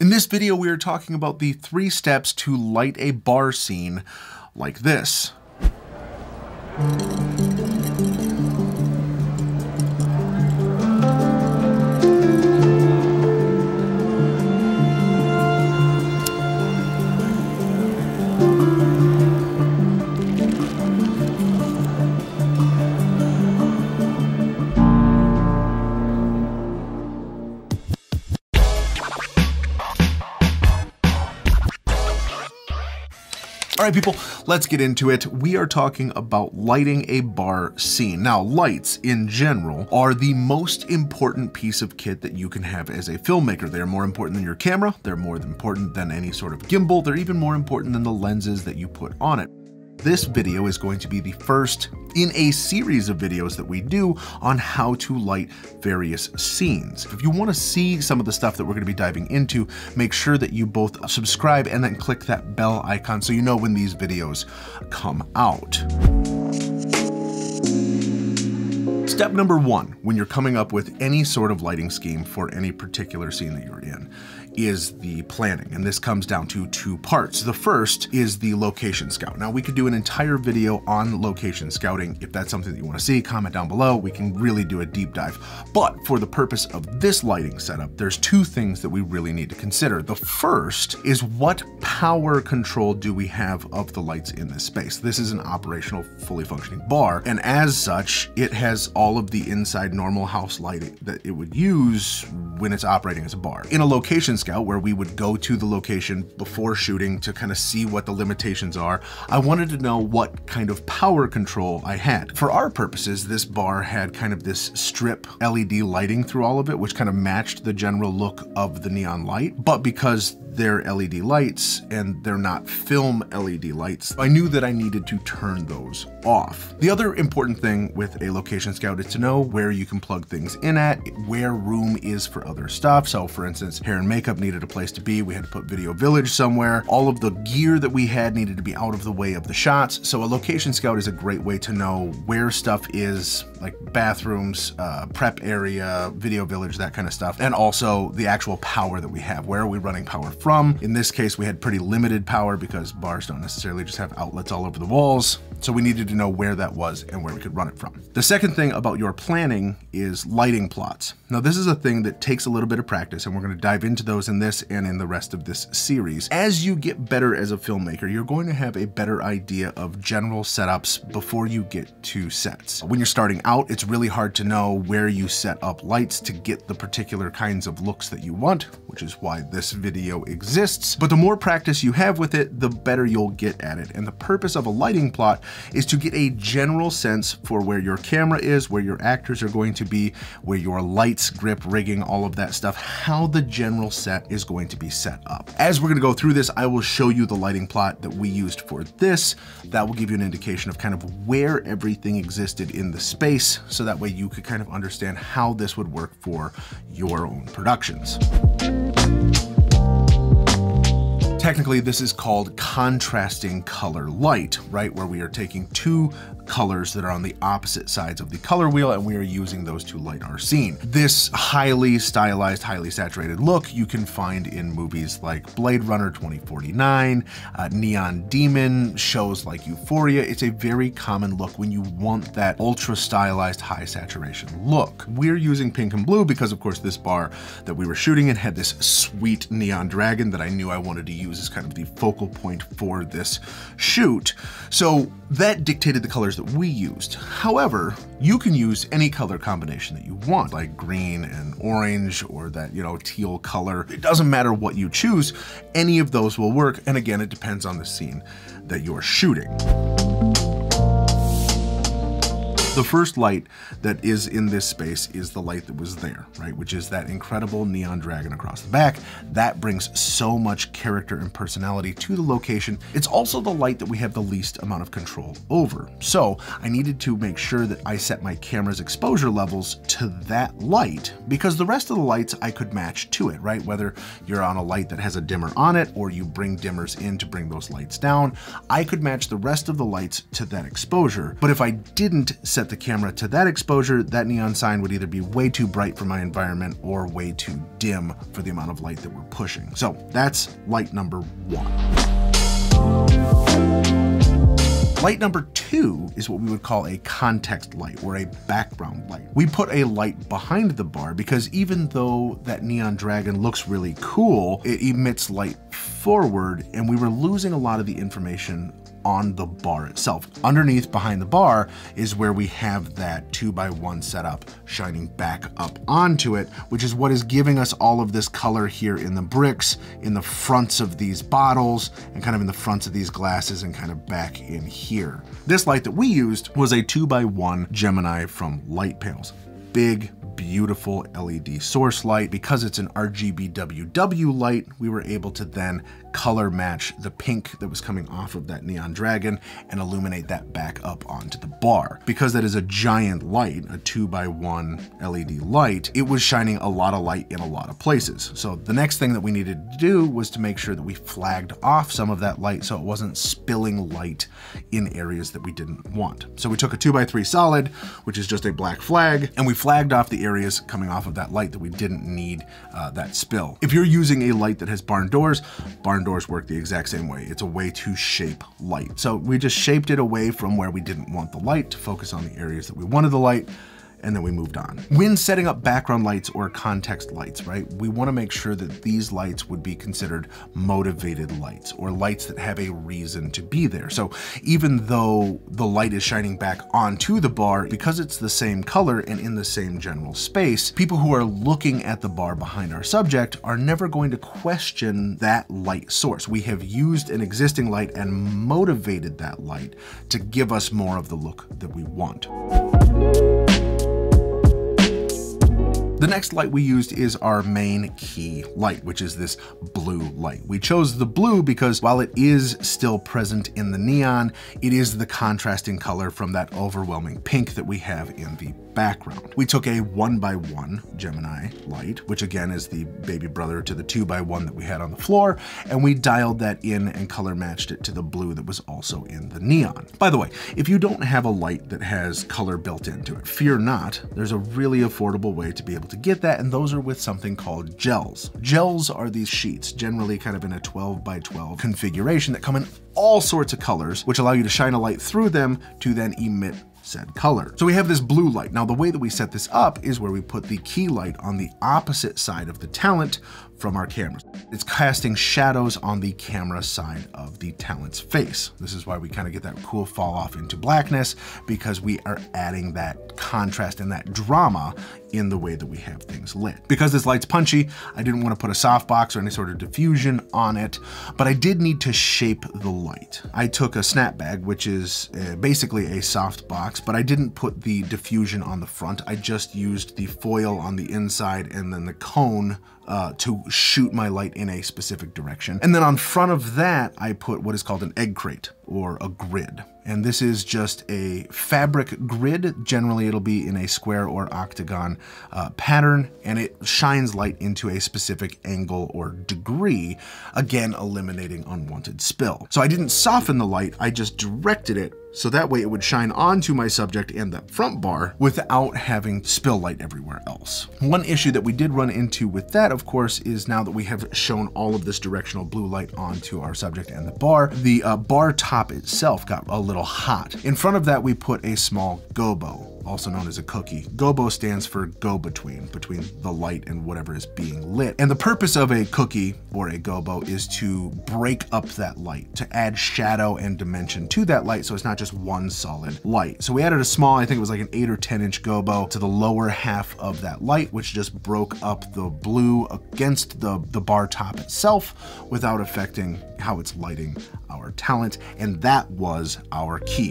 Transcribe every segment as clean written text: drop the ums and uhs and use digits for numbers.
In this video, we are talking about the 3 steps to light a bar scene like this. All right, people, let's get into it. We are talking about lighting a bar scene. Now, lights in general are the most important piece of kit that you can have as a filmmaker. They're more important than your camera. They're more important than any sort of gimbal. They're even more important than the lenses that you put on it. This video is going to be the first in a series of videos that we do on how to light various scenes. If you want to see some of the stuff that we're going to be diving into, make sure that you both subscribe and then click that bell icon so you know when these videos come out. Step number 1, when you're coming up with any sort of lighting scheme for any particular scene that you're in, is the planning. And this comes down to 2 parts. The first is the location scout. Now, we could do an entire video on location scouting. If that's something that you want to see, comment down below. We can really do a deep dive. But for the purpose of this lighting setup, there's 2 things that we really need to consider. The first is, what power control do we have of the lights in this space? This is an operational, fully functioning bar, and as such, it has all of the inside normal house lighting that it would use when it's operating as a bar. In a location scout, where we would go to the location before shooting to kind of see what the limitations are, I wanted to know what kind of power control I had. For our purposes, this bar had kind of this strip LED lighting through all of it, which kind of matched the general look of the neon light. But because they're LED lights and they're not film LED lights, I knew that I needed to turn those off. The other important thing with a location scout is to know where you can plug things in at, where room is for other stuff. So for instance, hair and makeup needed a place to be. We had to put Video Village somewhere. All of the gear that we had needed to be out of the way of the shots. So a location scout is a great way to know where stuff is, like bathrooms, prep area, Video Village, that kind of stuff. And also the actual power that we have. Where are we running power from? In this case, we had pretty limited power because bars don't necessarily just have outlets all over the walls. So we needed to know where that was and where we could run it from. The second thing about your planning is lighting plots. Now, this is a thing that takes a little bit of practice, and we're going to dive into those in this and in the rest of this series. As you get better as a filmmaker, you're going to have a better idea of general setups before you get to sets. When you're starting out, it's really hard to know where you set up lights to get the particular kinds of looks that you want, which is why this video exists. But the more practice you have with it, the better you'll get at it. And the purpose of a lighting plot is to get a general sense for where your camera is, where your actors are going to be, where your lights, grip, rigging, all of that stuff, how the general set is going to be set up. As we're going to go through this, I will show you the lighting plot that we used for this. That will give you an indication of kind of where everything existed in the space, so that way you could kind of understand how this would work for your own productions. Technically, this is called contrasting color light, right? Where we are taking 2 colors that are on the opposite sides of the color wheel, and we are using those to light our scene. This highly stylized, highly saturated look you can find in movies like Blade Runner 2049, Neon Demon, shows like Euphoria. It's a very common look when you want that ultra stylized, high saturation look. We're using pink and blue because, of course, this bar that we were shooting in had this sweet neon dragon that I knew I wanted to use as kind of the focal point for this shoot. So that dictated the colors that we used. However, you can use any color combination that you want, like green and orange, or that, teal color. It doesn't matter what you choose. Any of those will work. And again, it depends on the scene that you're shooting. The first light that is in this space is the light that was there, right? Which is that incredible neon dragon across the back. That brings so much character and personality to the location. It's also the light that we have the least amount of control over. So I needed to make sure that I set my camera's exposure levels to that light, because the rest of the lights I could match to it, right? Whether you're on a light that has a dimmer on it or you bring dimmers in to bring those lights down, I could match the rest of the lights to that exposure. But if I didn't set set the camera to that exposure, that neon sign would either be way too bright for my environment or way too dim for the amount of light that we're pushing. So that's light number 1. Light number 2 is what we would call a context light or a background light. We put a light behind the bar because even though that neon dragon looks really cool, it emits light forward, and we were losing a lot of the information on the bar itself. Underneath, behind the bar, is where we have that 2x1 setup shining back up onto it, which is what is giving us all of this color here in the bricks, in the fronts of these bottles, and kind of in the fronts of these glasses, and kind of back in here. This light that we used was a 2x1 Gemini from Light Panels. Big, beautiful LED source light. Because it's an RGBWW light, we were able to then color match the pink that was coming off of that neon dragon and illuminate that back up onto the bar. Because that is a giant light, a 2x1 LED light, it was shining a lot of light in a lot of places. So the next thing that we needed to do was to make sure that we flagged off some of that light so it wasn't spilling light in areas that we didn't want. So we took a 2x3 solid, which is just a black flag, and we flagged off the areas coming off of that light that we didn't need that spill. If you're using a light that has barn doors work the exact same way. It's a way to shape light. So we just shaped it away from where we didn't want the light to focus on the areas that we wanted the light, and then we moved on. When setting up background lights or context lights, right, we want to make sure that these lights would be considered motivated lights, or lights that have a reason to be there. So even though the light is shining back onto the bar, because it's the same color and in the same general space, people who are looking at the bar behind our subject are never going to question that light source. We have used an existing light and motivated that light to give us more of the look that we want. The next light we used is our main key light, which is this blue light. We chose the blue because while it is still present in the neon, it is the contrasting color from that overwhelming pink that we have in the background. We took a 1x1 Gemini light, which again is the baby brother to the 2x1 that we had on the floor, and we dialed that in and color matched it to the blue that was also in the neon. By the way, if you don't have a light that has color built into it, fear not. There's a really affordable way to be able to get that, and those are with something called gels. Gels are these sheets, generally kind of in a 12x12 configuration, that come in all sorts of colors, which allow you to shine a light through them to then emit said color. So we have this blue light. Now the way that we set this up is where we put the key light on the opposite side of the talent from our cameras. It's casting shadows on the camera side of the talent's face. This is why we kind of get that cool fall off into blackness, because we are adding that contrast and that drama in the way that we have things lit. Because this light's punchy, I didn't want to put a softbox or any sort of diffusion on it, but I did need to shape the light. I took a snap bag, which is basically a soft box, but I didn't put the diffusion on the front. I just used the foil on the inside and then the cone to shoot my light in a specific direction. And then on front of that, I put what is called an egg crate or a grid. And this is just a fabric grid. Generally, it'll be in a square or octagon pattern, and it shines light into a specific angle or degree, again, eliminating unwanted spill. So I didn't soften the light, I just directed it so that way it would shine onto my subject and the front bar without having spill light everywhere else. One issue that we did run into with that, of course, is now that we have shown all of this directional blue light onto our subject and the bar top itself got a little hot. In front of that, we put a small gobo, also known as a cookie. Gobo stands for go-between, between the light and whatever is being lit. And the purpose of a cookie or a gobo is to break up that light, to add shadow and dimension to that light so it's not just one solid light. So we added a small, I think it was like an 8 or 10 inch gobo to the lower half of that light, which just broke up the blue against the bar top itself without affecting how it's lighting our talent. And that was our key.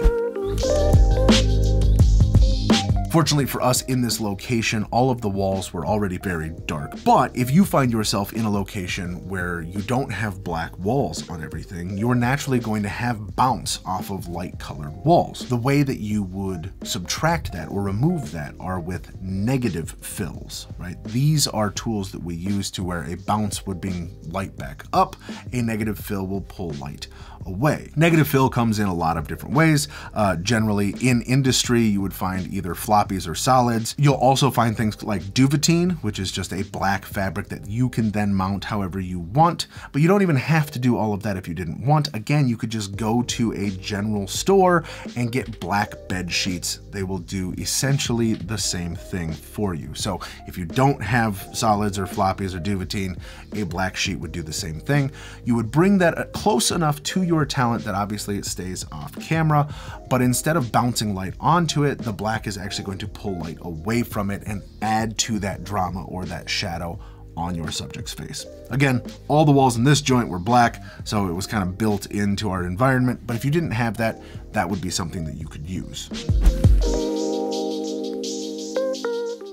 Fortunately for us in this location, all of the walls were already very dark. But if you find yourself in a location where you don't have black walls on everything, you're naturally going to have bounce off of light colored walls. The way that you would subtract that or remove that are with negative fills, right? These are tools that we use to where a bounce would bring light back up, a negative fill will pull light away. Negative fill comes in a lot of different ways. Generally in industry, you would find either floppies or solids. You'll also find things like duvetine, which is just a black fabric that you can then mount however you want, but you don't even have to do all of that if you didn't want. Again, you could just go to a general store and get black bed sheets. They will do essentially the same thing for you. So if you don't have solids or floppies or duvetine, a black sheet would do the same thing. You would bring that close enough to your talent that obviously it stays off camera, but instead of bouncing light onto it, the black is actually going to pull light away from it and add to that drama or that shadow on your subject's face. Again, all the walls in this joint were black, so it was kind of built into our environment, but if you didn't have that, that would be something that you could use.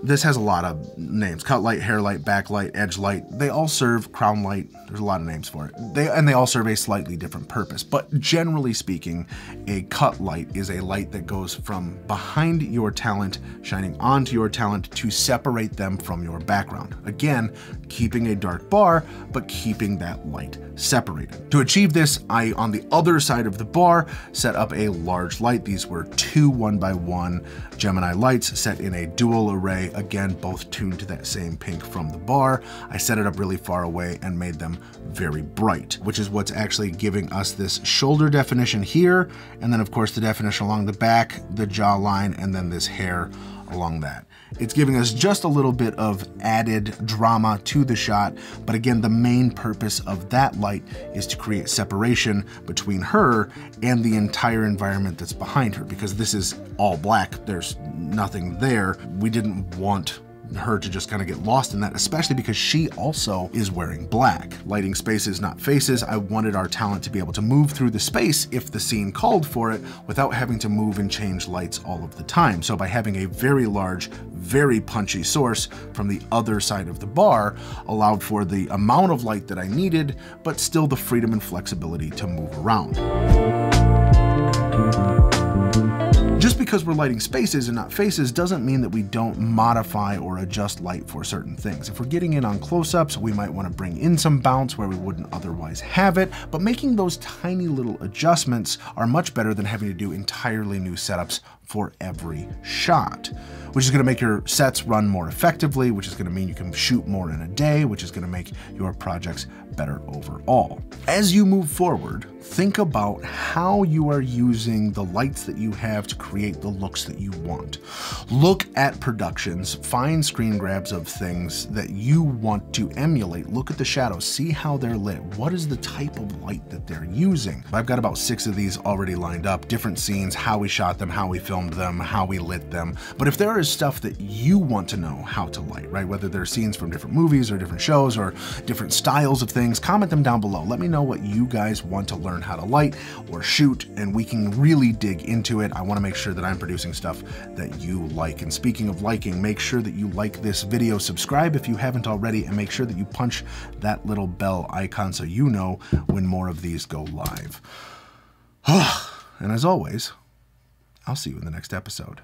This has a lot of names: cut light, hair light, backlight, edge light. They all serve crown light. There's a lot of names for it. They all serve a slightly different purpose. But generally speaking, a cut light is a light that goes from behind your talent, shining onto your talent to separate them from your background. Again, keeping a dark bar, but keeping that light separated. To achieve this, I, on the other side of the bar, set up a large light. These were two 1x1 Gemini lights set in a dual array. Again, both tuned to that same pink from the bar. I set it up really far away and made them very bright, which is what's actually giving us this shoulder definition here. And then of course the definition along the back, the jawline, and then this hair along that. It's giving us just a little bit of added drama to the shot, but again, the main purpose of that light is to create separation between her and the entire environment that's behind her, because this is all black, there's nothing there. We didn't want her to just kind of get lost in that, especially because she also is wearing black. Lighting spaces, not faces. I wanted our talent to be able to move through the space if the scene called for it without having to move and change lights all of the time. So by having a very large, very punchy source from the other side of the bar allowed for the amount of light that I needed, but still the freedom and flexibility to move around. Just because we're lighting spaces and not faces doesn't mean that we don't modify or adjust light for certain things. If we're getting in on close-ups, we might want to bring in some bounce where we wouldn't otherwise have it, but making those tiny little adjustments are much better than having to do entirely new setups for every shot, which is going to make your sets run more effectively, which is going to mean you can shoot more in a day, which is going to make your projects better overall. As you move forward, think about how you are using the lights that you have to create the looks that you want. Look at productions, find screen grabs of things that you want to emulate. Look at the shadows, see how they're lit. What is the type of light that they're using? I've got about 6 of these already lined up, different scenes, how we shot them, how we filmed them, how we lit them. But if there is stuff that you want to know how to light, right? Whether they're scenes from different movies or different shows or different styles of things, comment them down below. Let me know what you guys want to learn how to light or shoot, and we can really dig into it. I want to make sure that I'm producing stuff that you like. And speaking of liking, make sure that you like this video, subscribe if you haven't already, and make sure that you punch that little bell icon so you know when more of these go live. And as always, I'll see you in the next episode.